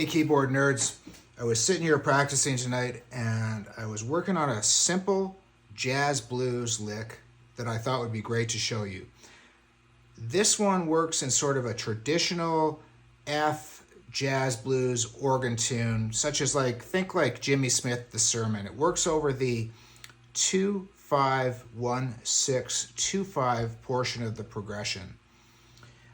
keyboard nerds. I was sitting here practicing tonight and I was working on a simple jazz blues lick that I thought would be great to show you. This one works in sort of a traditional F jazz blues organ tune, such as think like Jimmy Smith, The Sermon. It works over the 2-5-1-6-2-5 portion of the progression.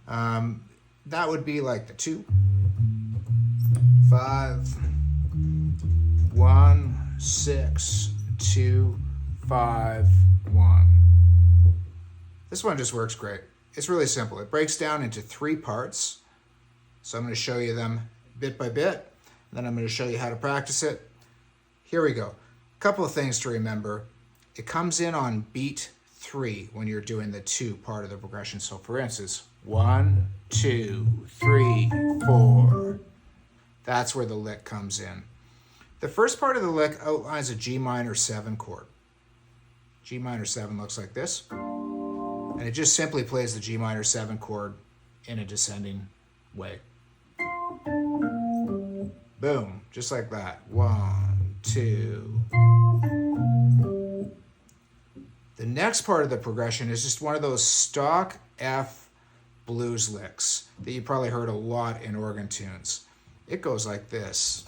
That would be like the 2-5-1-6-2-5-1. This one just works great. It's really simple. It breaks down into 3 parts. So I'm going to show you them bit by bit. Then I'm going to show you how to practice it. Here we go. A couple of things to remember. It comes in on beat 3 when you're doing the 2 part of the progression. So for instance, 1, 2, 3, 4. That's where the lick comes in. The first part of the lick outlines a G minor 7 chord. G minor 7 looks like this. And it just simply plays the G minor 7 chord in a descending way. Boom, just like that. 1, 2. The next part of the progression is just one of those stock F blues licks that you probably heard a lot in organ tunes. It goes like this.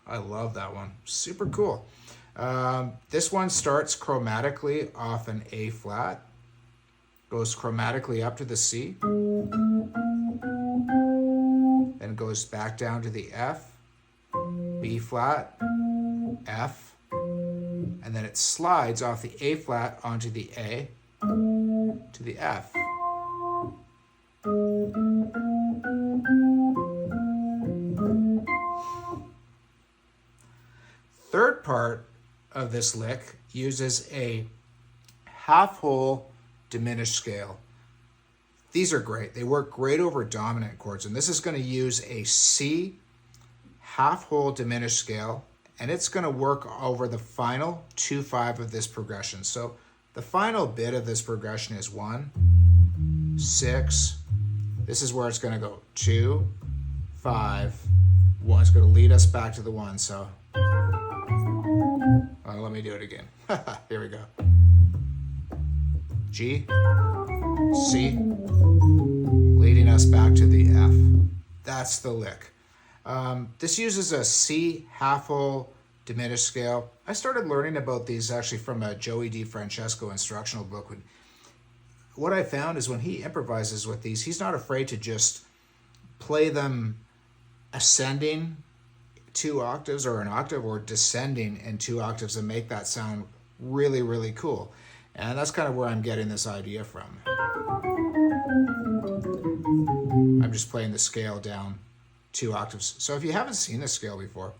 I love that one. Super cool. This one starts chromatically off an A flat, goes chromatically up to the C, then goes back down to the F, B flat, F, and then it slides off the A flat onto the A to the F. Third part of this lick uses a half-whole diminished scale. These are great. They work great over dominant chords, and this is going to use a C half-whole diminished scale, and it's going to work over the final 2-5 of this progression. So the final bit of this progression is 1, 6. This is where it's going to go 2, 5, 1. It's going to lead us back to the 1. So let me do it again. Here we go. G, C, leading us back to the F. That's the lick. This uses a C half-whole diminished scale. I started learning about these actually from a Joey DiFrancesco instructional book. What I found is when he improvises with these, he's not afraid to just play them ascending 2 octaves or an octave, or descending in 2 octaves, and make that sound really, really cool. And that's kind of where I'm getting this idea from. I'm just playing the scale down 2 octaves. So if you haven't seen this scale before,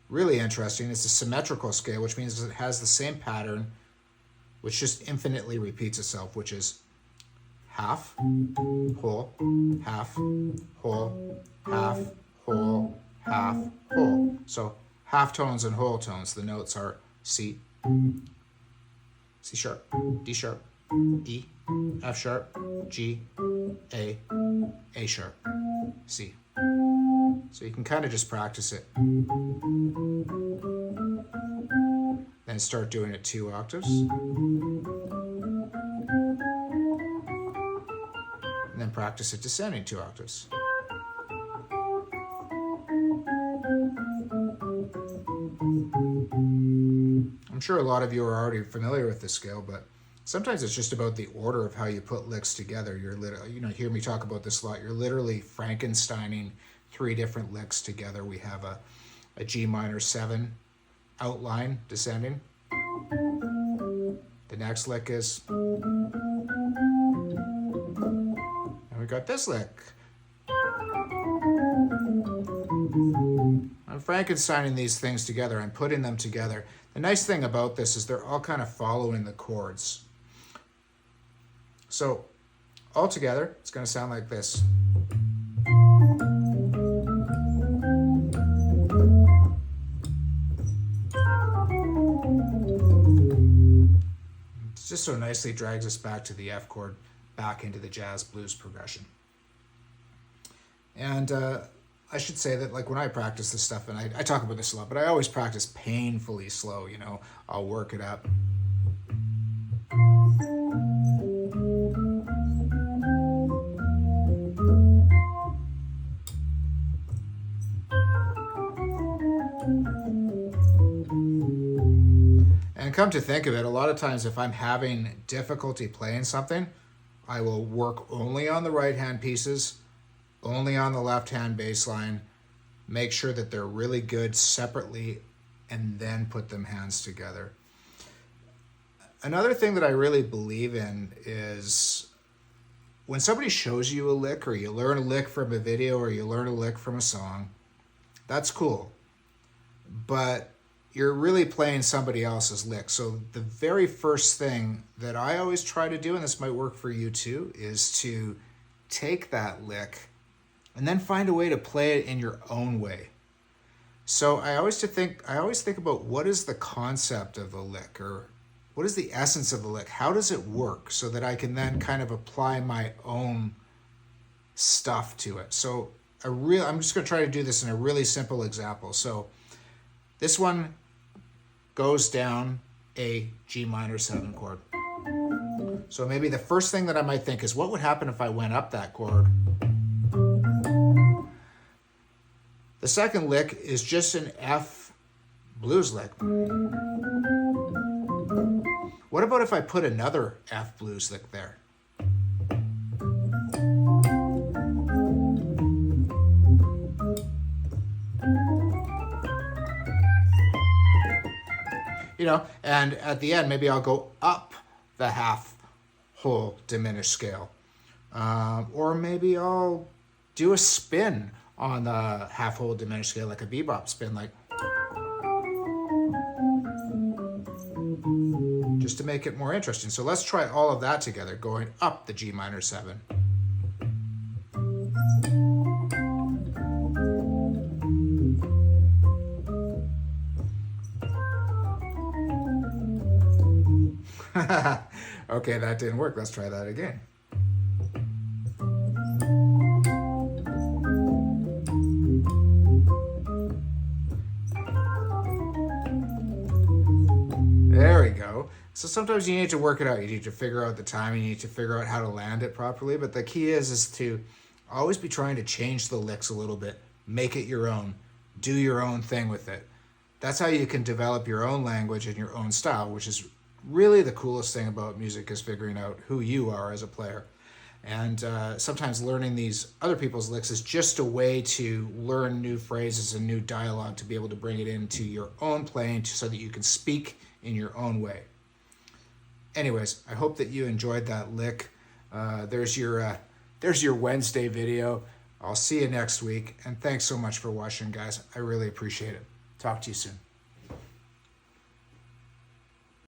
really interesting. It's a symmetrical scale, which means it has the same pattern, which just infinitely repeats itself, which is half, whole, half, whole, half, whole, half, whole. So half tones and whole tones. The notes are C, C sharp, D sharp, E, F sharp, G, A sharp, C. So you can kind of just practice it. Then start doing it 2 octaves. And then practice it descending 2 octaves. I'm sure a lot of you are already familiar with this scale, but sometimes it's just about the order of how you put licks together. You're literally, hear me talk about this a lot. You're literally Frankensteining 3 different licks together. We have a G minor 7 outline descending. The next lick is, and we got this lick. I'm Frankensteining these things together. I'm putting them together. The nice thing about this is they're all kind of following the chords. So all together, it's going to sound like this. It just so nicely drags us back to the F chord, back into the jazz blues progression. And I should say that, like, when I practice this stuff, and I talk about this a lot, but I always practice painfully slow, you know. I'll work it up. And come to think of it, a lot of times if I'm having difficulty playing something, I will work only on the right hand pieces, only on the left hand bass line, make sure that they're really good separately, and then put them hands together. Another thing that I really believe in is when somebody shows you a lick, or you learn a lick from a video, or you learn a lick from a song, that's cool. But you're really playing somebody else's lick. So the very first thing that I always try to do, and this might work for you too, is to take that lick and then find a way to play it in your own way. So I always think about what is the concept of a lick, or what is the essence of a lick? How does it work, so that I can then kind of apply my own stuff to it. So I'm just going to try to do this in a really simple example. So this one goes down a G minor 7 chord. So maybe the first thing that I might think is, what would happen if I went up that chord? The second lick is just an F blues lick. What about if I put another F blues lick there? You know, and at the end, maybe I'll go up the half whole diminished scale. Or maybe I'll do a spin on the half whole diminished scale, like a bebop spin, like, just to make it more interesting. So let's try all of that together, going up the G minor 7. Okay, that didn't work. Let's try that again. There we go. So sometimes you need to work it out. You need to figure out the time. You need to figure out how to land it properly. But the key is to always be trying to change the licks a little bit. Make it your own. Do your own thing with it. That's how you can develop your own language and your own style, which is really the coolest thing about music, is figuring out who you are as a player. And sometimes learning these other people's licks is just a way to learn new phrases and new dialogue, to be able to bring it into your own playing, so that you can speak in your own way. Anyways, I hope that you enjoyed that lick. There's your Wednesday video. I'll see you next week, and thanks so much for watching, guys. I really appreciate it. Talk to you soon.